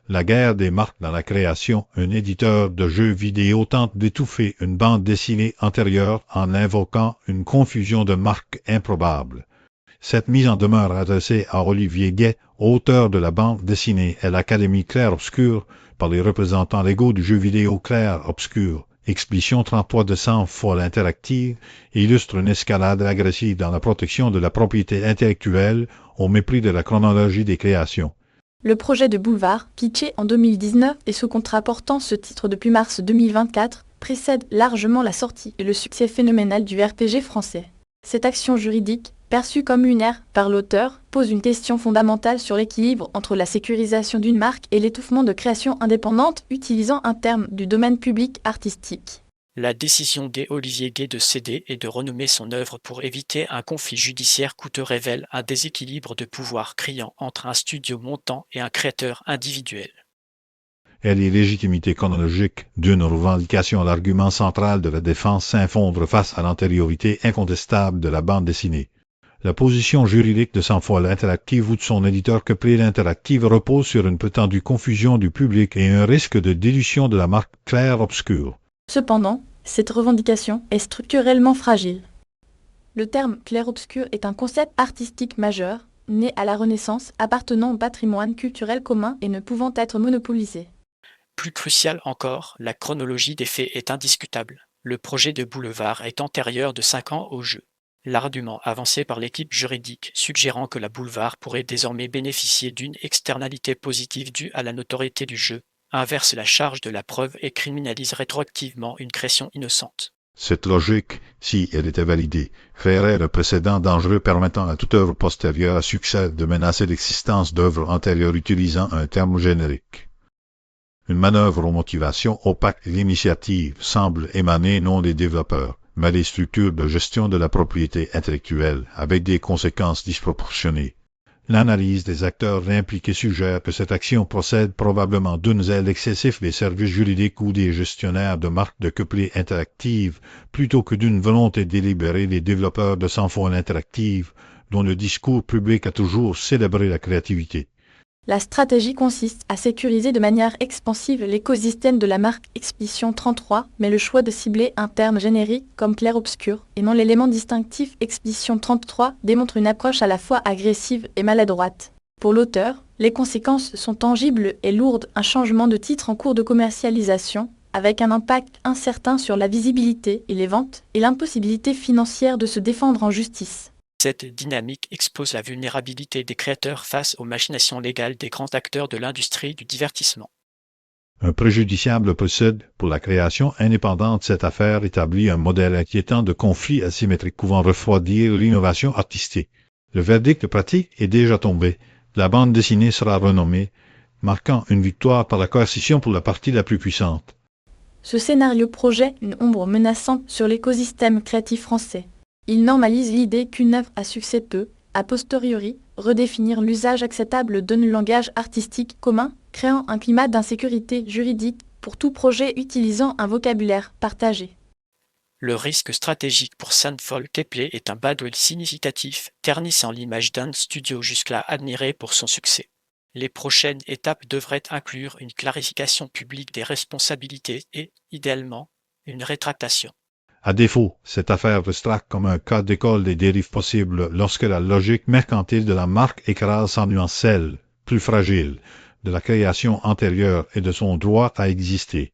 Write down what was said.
La guerre des marques dans la création, un éditeur de jeux vidéo tente d'étouffer une bande dessinée antérieure en invoquant une confusion de marques improbable. Cette mise en demeure adressée à Olivier Guay, auteur de la bande dessinée à l'Académie Clair-Obscur, par les représentants légaux du jeu vidéo Clair-Obscur. Expédition 33 décembre fois l'interactive illustre une escalade agressive dans la protection de la propriété intellectuelle au mépris de la chronologie des créations. Le projet de Boulevard, pitché en 2019 et sous contrat portant ce titre depuis mars 2024, précède largement la sortie et le succès phénoménal du RPG français. Cette action juridique, perçue comme lunaire par l'auteur, pose une question fondamentale sur l'équilibre entre la sécurisation d'une marque et l'étouffement de créations indépendantes utilisant un terme du domaine public artistique. La décision d'Olivier Guay de céder et de renommer son œuvre pour éviter un conflit judiciaire coûteux révèle un déséquilibre de pouvoir criant entre un studio montant et un créateur individuel. Et les légitimités chronologiques d'une revendication à l'argument central de la défense s'infondre face à l'antériorité incontestable de la bande dessinée. La position juridique de Cent fois l'interactive ou de son éditeur Couplet l'interactive repose sur une prétendue confusion du public et un risque de dilution de la marque Clair-Obscur. Cependant, cette revendication est structurellement fragile. Le terme clair-obscur est un concept artistique majeur, né à la Renaissance, appartenant au patrimoine culturel commun et ne pouvant être monopolisé. Plus crucial encore, la chronologie des faits est indiscutable. Le projet de Boulevard est antérieur de 5 ans au jeu. L'argument avancé par l'équipe juridique suggérant que la Boulevard pourrait désormais bénéficier d'une externalité positive due à la notoriété du jeu, inverse la charge de la preuve et criminalise rétroactivement une création innocente. Cette logique, si elle était validée, créerait le précédent dangereux permettant à toute œuvre postérieure à succès de menacer l'existence d'œuvres antérieures utilisant un terme générique. Une manœuvre aux motivations opaque l'initiative semble émaner non des développeurs, mais des structures de gestion de la propriété intellectuelle, avec des conséquences disproportionnées. L'analyse des acteurs impliqués suggère que cette action procède probablement d'un zèle excessif des services juridiques ou des gestionnaires de marques de Couplet interactive, plutôt que d'une volonté délibérée des développeurs de Cent fois l'interactive, dont le discours public a toujours célébré la créativité. La stratégie consiste à sécuriser de manière expansive l'écosystème de la marque Expédition 33, mais le choix de cibler un terme générique comme clair-obscur et non l'élément distinctif Expédition 33 démontre une approche à la fois agressive et maladroite. Pour l'auteur, les conséquences sont tangibles et lourdes, un changement de titre en cours de commercialisation, avec un impact incertain sur la visibilité et les ventes, et l'impossibilité financière de se défendre en justice. Cette dynamique expose la vulnérabilité des créateurs face aux machinations légales des grands acteurs de l'industrie du divertissement. Un préjudiciable procède pour la création indépendante. Cette affaire établit un modèle inquiétant de conflit asymétrique pouvant refroidir l'innovation artistique. Le verdict pratique est déjà tombé. La bande dessinée sera renommée, marquant une victoire par la coercition pour la partie la plus puissante. Ce scénario projette une ombre menaçante sur l'écosystème créatif français. Il normalise l'idée qu'une œuvre à succès peut, a posteriori, redéfinir l'usage acceptable d'un langage artistique commun, créant un climat d'insécurité juridique pour tout projet utilisant un vocabulaire partagé. Le risque stratégique pour Sandford Couplet est un badwill significatif, ternissant l'image d'un studio jusque-là admiré pour son succès. Les prochaines étapes devraient inclure une clarification publique des responsabilités et, idéalement, une rétractation. À défaut, cette affaire restera comme un cas d'école des dérives possibles lorsque la logique mercantile de la marque écrase sans nuance celle, plus fragile, de la création antérieure et de son droit à exister.